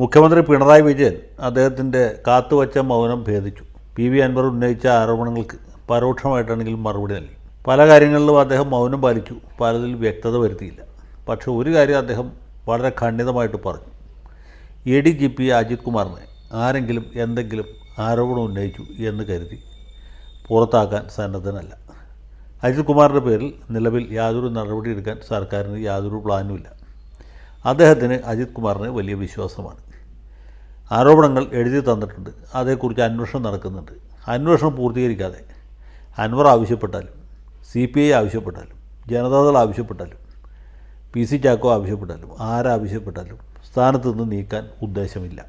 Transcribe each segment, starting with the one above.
മുഖ്യമന്ത്രി പിണറായി വിജയൻ അദ്ദേഹത്തിൻ്റെ കാത്തുവച്ച മൗനം ഭേദിച്ചു. പി.വി. അൻവർ ഉന്നയിച്ച ആരോപണങ്ങൾക്ക് പരോക്ഷമായിട്ടാണെങ്കിലും മറുപടി നൽകി. പല കാര്യങ്ങളിലും അദ്ദേഹം മൗനം പാലിച്ചു, പലതിൽ വ്യക്തത വരുത്തിയില്ല. പക്ഷേ ഒരു കാര്യം അദ്ദേഹം വളരെ ഖണ്ഡിതമായിട്ട് പറഞ്ഞു. ADGP അജിത് കുമാറിനെ ആരെങ്കിലും എന്തെങ്കിലും ആരോപണം ഉന്നയിച്ചു എന്ന് കരുതി പുറത്താക്കാൻ സന്നദ്ധനല്ല. അജിത് കുമാറിൻ്റെ പേരിൽ നിലവിൽ യാതൊരു നടപടി എടുക്കാൻ സർക്കാരിന് യാതൊരു പ്ലാനുമില്ല. അദ്ദേഹത്തിന് അജിത് കുമാറിന് വലിയ വിശ്വാസമാണ്. ആരോപണങ്ങൾ എഴുതി തന്നിട്ടുണ്ട്, അതേക്കുറിച്ച് അന്വേഷണം നടക്കുന്നുണ്ട്. അന്വേഷണം പൂർത്തീകരിക്കാതെ അൻവർ ആവശ്യപ്പെട്ടാലും CPI ആവശ്യപ്പെട്ടാലും ജനതാദൾ ആവശ്യപ്പെട്ടാലും PC ചാക്കോ ആവശ്യപ്പെട്ടാലും ആരാവശ്യപ്പെട്ടാലും സ്ഥാനത്ത് നിന്ന് നീക്കാൻ ഉദ്ദേശമില്ല.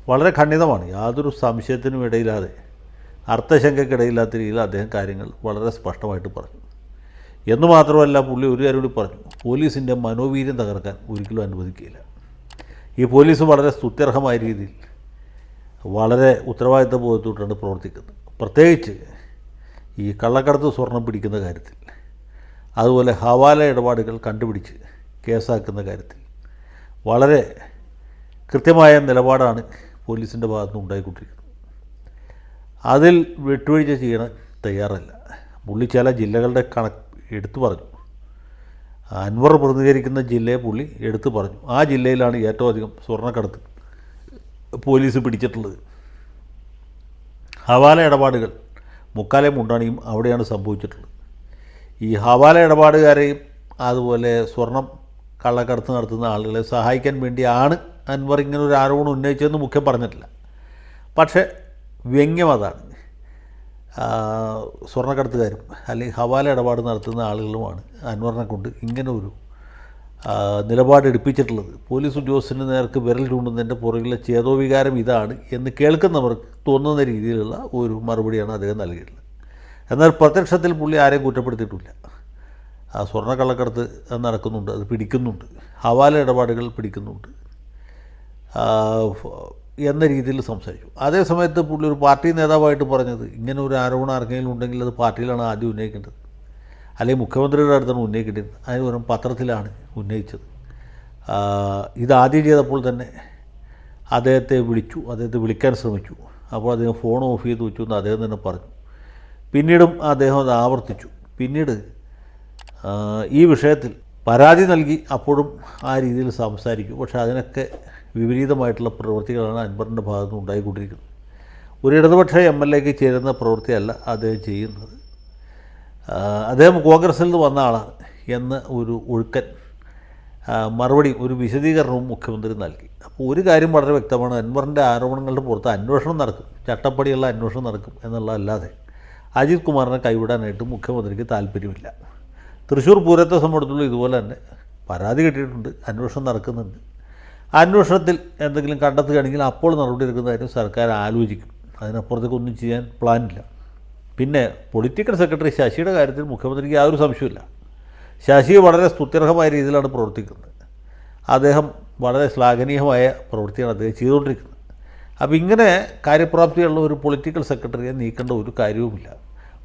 വളരെ ഖണ്ഡിതമാണ്. യാതൊരു സംശയത്തിനും ഇടയില്ലാതെ, അർത്ഥശങ്കയ്ക്കിടയില്ലാത്ത രീതിയിൽ അദ്ദേഹം കാര്യങ്ങൾ വളരെ സ്പഷ്ടമായിട്ട് പറഞ്ഞു. എന്ന് മാത്രമല്ല, പുള്ളി ഒരു കാര്യം കൂടി പറഞ്ഞു. പോലീസിൻ്റെ മനോവീര്യം തകർക്കാൻ ഒരിക്കലും അനുവദിക്കുകയില്ല. ഈ പോലീസ് വളരെ സ്തുത്യർഹമായ രീതിയിൽ വളരെ ഉത്തരവാദിത്ത ബോധത്തോട്ടാണ് പ്രവർത്തിക്കുന്നത്. പ്രത്യേകിച്ച് ഈ കള്ളക്കടത്ത് സ്വർണം പിടിക്കുന്ന കാര്യത്തിൽ, അതുപോലെ ഹവാല ഇടപാടുകൾ കണ്ടുപിടിച്ച് കേസാക്കുന്ന കാര്യത്തിൽ വളരെ കൃത്യമായ നിലപാടാണ് പോലീസിൻ്റെ ഭാഗത്തുനിന്ന് ഉണ്ടായിക്കൊണ്ടിരിക്കുന്നത്. അതിൽ വിട്ടുവീഴ്ച ചെയ്യാൻ തയ്യാറല്ല. പുള്ളി ചില ജില്ലകളുടെ കണക്ക് എടുത്തു പറഞ്ഞു. അൻവർ പ്രതികരിക്കുന്ന ജില്ലയെ പുള്ളി എടുത്തു പറഞ്ഞു. ആ ജില്ലയിലാണ് ഏറ്റവും അധികം സ്വർണ്ണക്കടത്ത് പോലീസ് പിടിച്ചിട്ടുള്ളത്. ഹവാല ഇടപാടുകൾ മുക്കാലേ മുണ്ടാണിയും അവിടെയാണ് സംഭവിച്ചിട്ടുള്ളത്. ഈ ഹവാല ഇടപാടുകാരെയും അതുപോലെ സ്വർണം കള്ളക്കടത്ത് നടത്തുന്ന ആളുകളെ സഹായിക്കാൻ വേണ്ടിയാണ് അൻവർ ഇങ്ങനെ ഒരു ആരോപണം ഉന്നയിച്ചതെന്ന് മുഖ്യം പറഞ്ഞിട്ടില്ല. പക്ഷേ വ്യംഗ്യം അതാണ്. സ്വർണ്ണക്കടത്തുകാരും അല്ലെങ്കിൽ ഹവാല ഇടപാട് നടത്തുന്ന ആളുകളുമാണ് അൻവറിനെ കൊണ്ട് ഇങ്ങനെ ഒരു നിലപാടെടുപ്പിച്ചിട്ടുള്ളത്. പോലീസ് ഉദ്യോഗസ്ഥന് നേർക്ക് വിരൽ ചൂണ്ടുന്നതിൻ്റെ പുറകിലെ ചേതോവികാരം ഇതാണ് എന്ന് കേൾക്കുന്നവർക്ക് തോന്നുന്ന രീതിയിലുള്ള ഒരു മറുപടിയാണ് അദ്ദേഹം നൽകിയിട്ടുള്ളത്. എന്നാൽ പ്രത്യക്ഷത്തിൽ പുള്ളി ആരെയും കുറ്റപ്പെടുത്തിയിട്ടില്ല. സ്വർണ്ണക്കള്ളക്കടത്ത് നടക്കുന്നുണ്ട്, അത് പിടിക്കുന്നുണ്ട്, ഹവാല ഇടപാടുകൾ പിടിക്കുന്നുണ്ട് എന്ന രീതിയിൽ സംസാരിച്ചു. അതേസമയത്ത് പുള്ളി ഒരു പാർട്ടി നേതാവായിട്ട് പറഞ്ഞത്, ഇങ്ങനെ ഒരു ആരോപണം ആർക്കെങ്കിലും ഉണ്ടെങ്കിൽ അത് പാർട്ടിയിലാണ് ആദ്യം ഉന്നയിക്കേണ്ടത്, അല്ലെങ്കിൽ മുഖ്യമന്ത്രിയുടെ അടുത്താണ് ഉന്നയിക്കേണ്ടത്. അതിന് പകരം പത്രത്തിലാണ് ഉന്നയിച്ചത്. ഇതാദ്യം ചെയ്തപ്പോൾ തന്നെ അദ്ദേഹത്തെ വിളിക്കാൻ ശ്രമിച്ചു. അപ്പോൾ അദ്ദേഹം ഫോൺ ഓഫ് ചെയ്ത് വെച്ചു എന്ന് അദ്ദേഹം തന്നെ പറഞ്ഞു. പിന്നീടും അദ്ദേഹം അത് ആവർത്തിച്ചു. പിന്നീട് ഈ വിഷയത്തിൽ പരാതി നൽകി അപ്പോഴും ആ രീതിയിൽ സംസാരിക്കും. പക്ഷേ അതിനൊക്കെ വിപരീതമായിട്ടുള്ള പ്രവൃത്തികളാണ് അൻവറിൻ്റെ ഭാഗത്ത് നിന്ന് ഉണ്ടായിക്കൊണ്ടിരിക്കുന്നത്. ഒരു ഇടതുപക്ഷ MLAക്ക് ചേരുന്ന പ്രവൃത്തിയല്ല അദ്ദേഹം ചെയ്യുന്നത്. അദ്ദേഹം കോൺഗ്രസിൽ നിന്ന് വന്ന ആളാണ് എന്ന ഒരു ഒഴുക്കൻ മറുപടി, ഒരു വിശദീകരണവും മുഖ്യമന്ത്രി നൽകി. അപ്പോൾ ഒരു കാര്യം വളരെ വ്യക്തമാണ്. അൻവറിൻ്റെ ആരോപണങ്ങളുടെ പുറത്ത് അന്വേഷണം നടക്കും, ചട്ടപ്പടിയുള്ള അന്വേഷണം നടക്കും എന്നുള്ളതല്ലാതെ അജിത് കുമാറിനെ കൈവിടാനായിട്ട് മുഖ്യമന്ത്രിക്ക് താല്പര്യമില്ല. തൃശ്ശൂർ പൂരത്തെ സംബന്ധിച്ചുള്ള ഇതുപോലെ തന്നെ പരാതി കിട്ടിയിട്ടുണ്ട്, അന്വേഷണം നടക്കുന്നുണ്ട്. അന്വേഷണത്തിൽ എന്തെങ്കിലും കണ്ടെത്തുകയാണെങ്കിൽ അപ്പോൾ നടപടി എടുക്കുന്ന കാര്യം സർക്കാർ ആലോചിക്കും. അതിനപ്പുറത്തേക്കൊന്നും ചെയ്യാൻ പ്ലാനില്ല. പിന്നെ പൊളിറ്റിക്കൽ സെക്രട്ടറി ശശിയുടെ കാര്യത്തിൽ മുഖ്യമന്ത്രിക്ക് യാതൊരു സംശയമില്ല. ശശി വളരെ സ്തുത്യർഹമായ രീതിയിലാണ് പ്രവർത്തിക്കുന്നത്. അദ്ദേഹം വളരെ ശ്ലാഘനീയമായ പ്രവൃത്തിയാണ് അദ്ദേഹം ചെയ്തുകൊണ്ടിരിക്കുന്നത്. അപ്പോൾ ഇങ്ങനെ കാര്യപ്രാപ്തിയുള്ള ഒരു പൊളിറ്റിക്കൽ സെക്രട്ടറിയെ നീക്കേണ്ട ഒരു കാര്യവുമില്ല.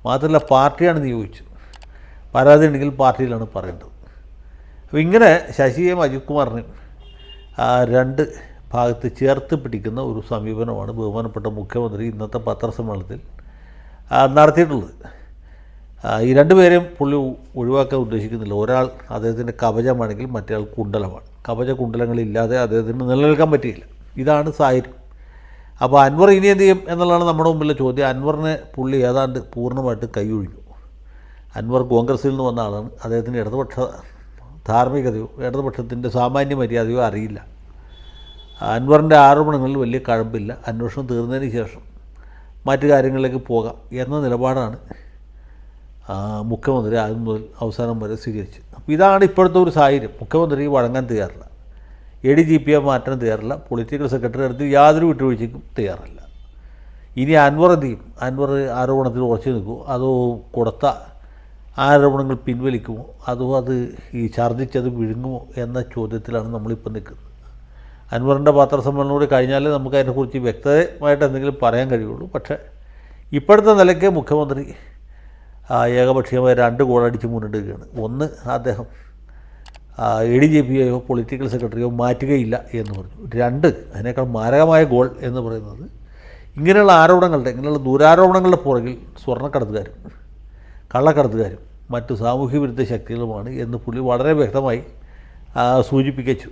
മാത്രമല്ല, പാർട്ടിയാണ് നിയോഗിച്ചത്. പരാതി ഉണ്ടെങ്കിൽ പാർട്ടിയിലാണ് പറയേണ്ടത്. അപ്പോൾ ഇങ്ങനെ ശശിയെയും അജിത് കുമാറിനെയും രണ്ട് ഭാഗത്ത് ചേർത്ത് പിടിക്കുന്ന ഒരു സമീപനമാണ് ബഹുമാനപ്പെട്ട മുഖ്യമന്ത്രി ഇന്നത്തെ പത്രസമ്മേളനത്തിൽ നടത്തിയിട്ടുള്ളത്. ഈ രണ്ടുപേരെയും പുള്ളി ഒഴിവാക്കാൻ ഉദ്ദേശിക്കുന്നില്ല. ഒരാൾ അദ്ദേഹത്തിൻ്റെ കവചമാണെങ്കിൽ മറ്റേ ആൾ കുണ്ടലമാണ്. കുണ്ടലങ്ങളില്ലാതെ അദ്ദേഹത്തിന് നിലനിൽക്കാൻ പറ്റിയില്ല. ഇതാണ് സാഹചര്യം. അപ്പോൾ അൻവർ ഇനി എന്ത് ചെയ്യും എന്നുള്ളതാണ് നമ്മുടെ മുമ്പിലെ ചോദ്യം. അൻവറിനെ പുള്ളി ഏതാണ്ട് പൂർണ്ണമായിട്ട് കൈയൊഴിഞ്ഞു. അൻവർ കോൺഗ്രസിൽ നിന്ന് വന്ന ആളാണ്. അദ്ദേഹത്തിന് ഇടതുപക്ഷ ധാർമ്മികതയോ ഇടതുപക്ഷത്തിൻ്റെ സാമാന്യ മര്യാദയോ അറിയില്ല. അൻവറിൻ്റെ ആരോപണങ്ങളിൽ വലിയ കഴമ്പില്ല. അന്വേഷണം തീർന്നതിന് ശേഷം മറ്റു കാര്യങ്ങളിലേക്ക് പോകാം എന്ന നിലപാടാണ് മുഖ്യമന്ത്രി ആദ്യം മുതൽ അവസാനം വരെ സ്വീകരിച്ചത്. അപ്പോൾ ഇതാണ് ഇപ്പോഴത്തെ ഒരു സാഹചര്യം. മുഖ്യമന്ത്രി വഴങ്ങാൻ തയ്യാറില്ല, ADGPയെ മാറ്റാൻ തയ്യാറില്ല, പൊളിറ്റിക്കൽ സെക്രട്ടറി അടുത്ത് യാതൊരു വിട്ടുവീഴ്ചയ്ക്കും തയ്യാറല്ല. ഇനി അൻവർ എന്ത് ചെയ്യും? അൻവർ ആരോപണത്തിൽ ഉറച്ചു നിൽക്കുമോ, അതോ കൊടുത്ത ആരോപണങ്ങൾ പിൻവലിക്കുമോ, അതോ അത് ഈ ഛർദ്ദിച്ചത് വിഴുങ്ങുമോ എന്ന ചോദ്യത്തിലാണ് നമ്മളിപ്പോൾ നിൽക്കുന്നത്. അൻവറിൻ്റെ പത്രസമ്മേളനം കൂടി കഴിഞ്ഞാലേ നമുക്ക് അതിനെക്കുറിച്ച് വ്യക്തമായിട്ട് എന്തെങ്കിലും പറയാൻ കഴിയുള്ളൂ. പക്ഷേ ഇപ്പോഴത്തെ നിലയ്ക്ക് മുഖ്യമന്ത്രി ഏകപക്ഷീയമായ 2 ഗോളടിച്ച് മുന്നിടുകയാണ്. ഒന്ന്, അദ്ദേഹം ADGPയോ പൊളിറ്റിക്കൽ സെക്രട്ടറിയോ മാറ്റുകയില്ല എന്ന് പറഞ്ഞു. 2, അതിനേക്കാൾ മാരകമായ ഗോൾ എന്ന് പറയുന്നത് ഇങ്ങനെയുള്ള ഇങ്ങനെയുള്ള ദുരാരോപണങ്ങളുടെ പുറകിൽ സ്വർണ്ണക്കടത്തുകാരും കള്ളക്കടത്തുകാരും മറ്റു സാമൂഹ്യ വിരുദ്ധ ശക്തികളുമാണ് എന്ന് പുള്ളി വളരെ വ്യക്തമായി സൂചിപ്പിച്ചു.